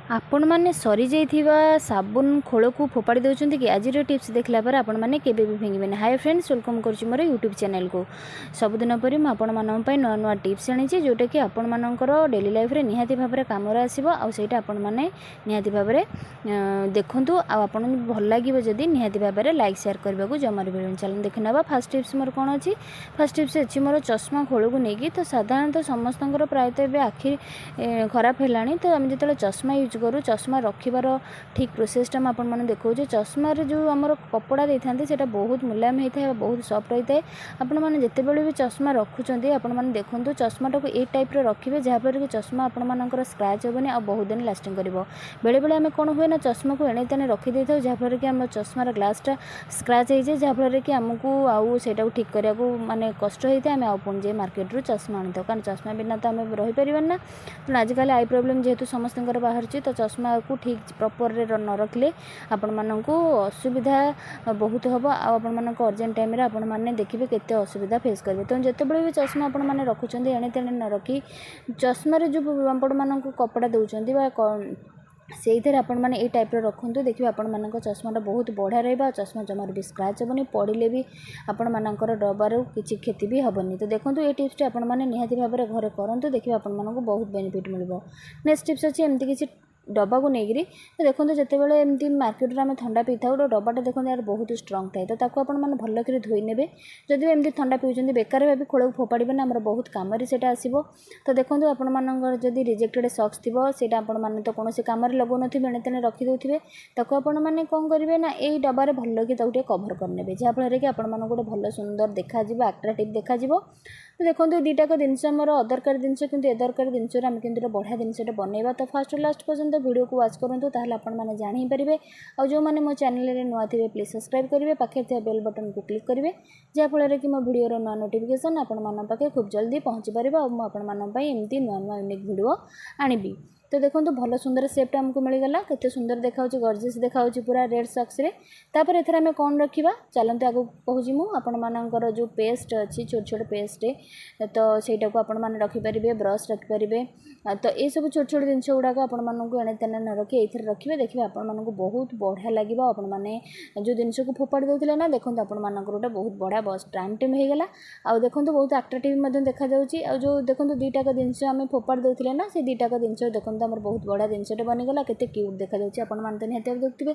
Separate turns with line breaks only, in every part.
आपण मैंने सरी जाइथिबा साबुन खोल को फोपाड़ी दौरान कि आज टिप्स देखला पर आपण मैंने केबे भी फेंगे। हाय फ्रेंड्स, वेलकम कर मोर यूट्यूब चैनल को। सबुदिन पर मुझे नुआ नुआ टिप्स आनी जोटा कि आपण मानकर डेली लाइफ रे निहाती भाव में कम आसो आईटा आपण मैंने निहाती भाव में देखूँ आपन भल लगे जदि निहाती भाव में लाइक शेयर करने को जमार भी चल देख ना। फास्ट टिप्स मोर कौन अच्छी फास्ट टिप्स अच्छी मोर चश्मा खोल को लेकिन तो साधारणतः समस्त प्रायतः आखि खराब है तो आम जो चश्मा यूज करूँ चश्मा रखिबार ठीक प्रोसेसटा मैं आपन माने देखौजे। चश्मार जो आमर कपड़ा देते सेटा बहुत मुलायम होता है, बहुत सफ्ट होता है। आपण मैंने जितेबाला भी चश्मा रखुंट आपण मैंने देखूँ चश्माटा को ये टाइप रखिए जहाँफल कि चश्मा आपण मानकर स्क्रैच हेनी आ बहुत दिन लास्टिंग कर। बेले बेले आम कौन हुए ना चश्मा को एणे तेने रखी था जहाँफल कि आम चश्मार ग्लासटा स्क्रैच हो जाए जहाँफल कि आमको आउ सेटा ठीक करने को माने कष्ट होता है। आम आउ पुणी मार्केट रू चश्मा आनी था कारण चश्मा बिना तो आम रहीपर ना। तेणु आजिकल आई प्रोब्लेम जेहेतु समस्त बाहर तो चश्मा को ठीक प्रॉपर रे न रखले आपण मानकू असुविधा बहुत हम आपण मानक अर्जेंट टाइम रे आपण माने देखिबे केते असुविधा फेस करेंगे। तो जितेबाला भी चश्मा आपण माने रखुचंदी एणे तेणे न रखी चश्मा रे जो आपण मानक कपड़ा दउचंदी बा से आपण मैंने ये टाइप रखुँ देखिए आपण मानक चश्माटा बहुत बढ़िया रहा। चश्मा जमार भी स्क्रैच हेनी पड़े भी आपण मानकर डबार किसी क्षति भी हेनी। तो देखो ये टिप्सटा आपण मैंने निहाती भाव में घरे करूँ देखिए आपण मानक बहुत बेनिफिट मिल। नेक्स्ट टिप्स अच्छी एमती किसी डब्बा को लेकरी तो देखो जितेबाला एमती मार्केट में आम ठंडा पी था गोटे डब्बाटा देखो यार बहुत स्ट्रंग थाए तो आपको मैंने भल कर धोई ने जब एमती ठंडा पीछे बेकार भाव खोल को फोपाड़े ना आम बहुत कम से आसो। तो देखो आपण मानक जब रिजेक्टेड सक्स थी से मैंने तो कौन कम लगौन एणे तेने रखिदे आपण मैंने कौन करेंगे ना यही डबारे भल कि कभर करने जहाँफल कि आपण गोटे भल सुंदर देखा आट्राक्टिव देखा। तो देखो दुईटाक जिनस आमर अदरकार जिनस कि दरकार जिनस आम कि बढ़िया जिनसा बनइबा। तो फास्ट लास्ट पर्यंत वीडियो को वाच करूँ ताहले आपण मैंने जानी पारे। और जो मैंने मो चैनल रे नुआ थे प्लीज सब्सक्राइब करेंगे पाखे थे बेल बटन को क्लिक करेंगे जहाँफल कि मो वीडियो नुआ नोटिफिकेशन आपण मान पाखे खूब जल्दी पहुँची पार और मुझे एमती नुआ नुआ यूनिक वीडियो आनिबी। तो देखो भल सुंदर सेपटा आमको मिलगला केते सुंदर देखा गॉर्जियस देखा पूरा रेड सॉक्स रे। तापर एथरा आम कौन रखा चलते आगे कहूँ मुझे आपण मानकर जो पेस्ट अच्छी छोट छोट पेस्ट तो सहीटा को आपण मैंने रखिपारे ब्रश रखिपारे। तो ये सब छोट छोट जिन गुड़ाक आपको एणे तेने न रखी ये रखिए देखिए आपण मानक बहुत बढ़िया लगे। आपण मैंने जो जिनस को फोपाड़ी दौले ना देखो आपण मानक गोटे बहुत बढ़िया बस टाइम टाइम होगा। आउ देखो बहुत आट्राक्टिव देखा जो देखो दुईटाक जिनस आम फोपाड़ी दौले ना से दुईटाक जिनस देखो आम बहुत बढ़िया जिनसटे बनीगला केते क्यूट देखा आपण मैंने तो निहत देखते।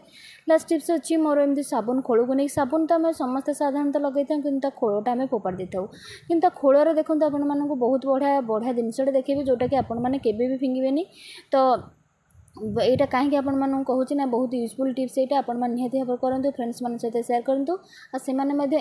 लास्ट टिप्स अच्छी मोर एमती साबुन खोल को नहीं साबुन तो आम समस्त साधारणतः लगे कि खोलटा आम फोपाड़ी देता कि खोलर देखो आपण मानक बहुत बढ़िया बढ़िया जिनसटे देखिए जोटा कि आपण मैंने केबे भी फिंगिबेनी। तो यहाँ कहीं आपण मानक कहूँ ना बहुत यूजफुल टिप्स यहाँ आपण मैंने निहत भाव करूँ फ्रेंड्स मान सहित शेयर करूँ और से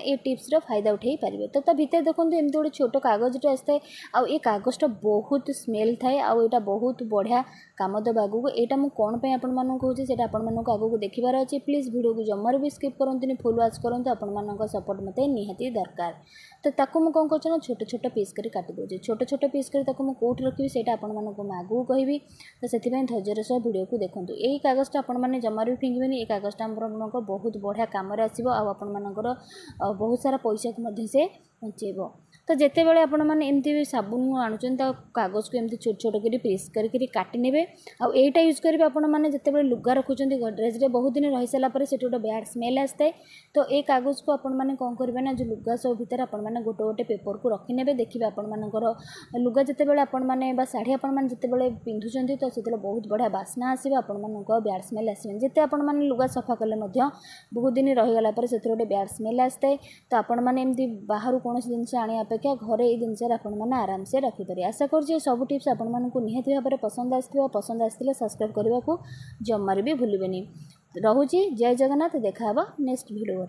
ये टिप्स फायदा उठे पारे। तो भितर देखो एमती गोटे छोट कागजटे आसता है आउ ये कागजटा बहुत स्मेल थाए आउ यहाँ बहुत बढ़िया काम देव आगू यहाँ मुझे कौन पर आपण मानक कहूँ से आपण मानक आगू देखिबार अच्छे। प्लीज वीडियो को जमार भी स्किप करते फुल वाच करूँ आपण मानक सपोर्ट मत निहाती दरकार। तो ताकू मुझे कौन कर छोट छोट पीस कर काटी दूसरी छोट छोट पीस कर कौट रखी से आपण मानक आगू कहि। तो से धैर्यर सह वीडियो को देखूँ यही कागजटा आपण मैंने जमार भी फिंगे ये कागजटा आमको बहुत बढ़िया कम आसो आपण मानकर बहुत सारा पैसा को से बचेब। तो जिते बड़े आपण मैंने एमती साबुन आणुचन कागज को एमती छोट छोट कर पीस करके काटी ने आउ एटा यूज करेंगे आपण मैंने जिते बड़े लुगा रखुंट गडरेज रे बहुत दिन रही सारापर से गोटे बैड स्मेल आसता है। तो ये कागज को आपण मैंने कौन करेंगे ना जो लुगा सब भितर आपण मैंने गोटे गोटे पेपर को रखिने देखिए आपण मानकर लुगा जिते बड़े आपण मैंने शाढ़ी आपण मैंने जिते बड़े पिंधुंट तो से बहुत बढ़िया बास्ना आसो आपण मानक बैड स्मेल आसबे जिते आपण मैंने लुगा सफा कले बहुत दिन रहीगला से गोटे बैड स्मेल आसता है। तो आपण मैंने एमती बाहर कौन जिनस आने अपेक्षा घरे ये जिनस मैंने आराम से रखिपारे। आशा कर सब टिप्स आपण मानक निहत भाव में पसंद आसते सब्सक्राइब करने को जमार भी भूलें। रोची जय जगन्नाथ देखा नेक्स्ट वीडियो।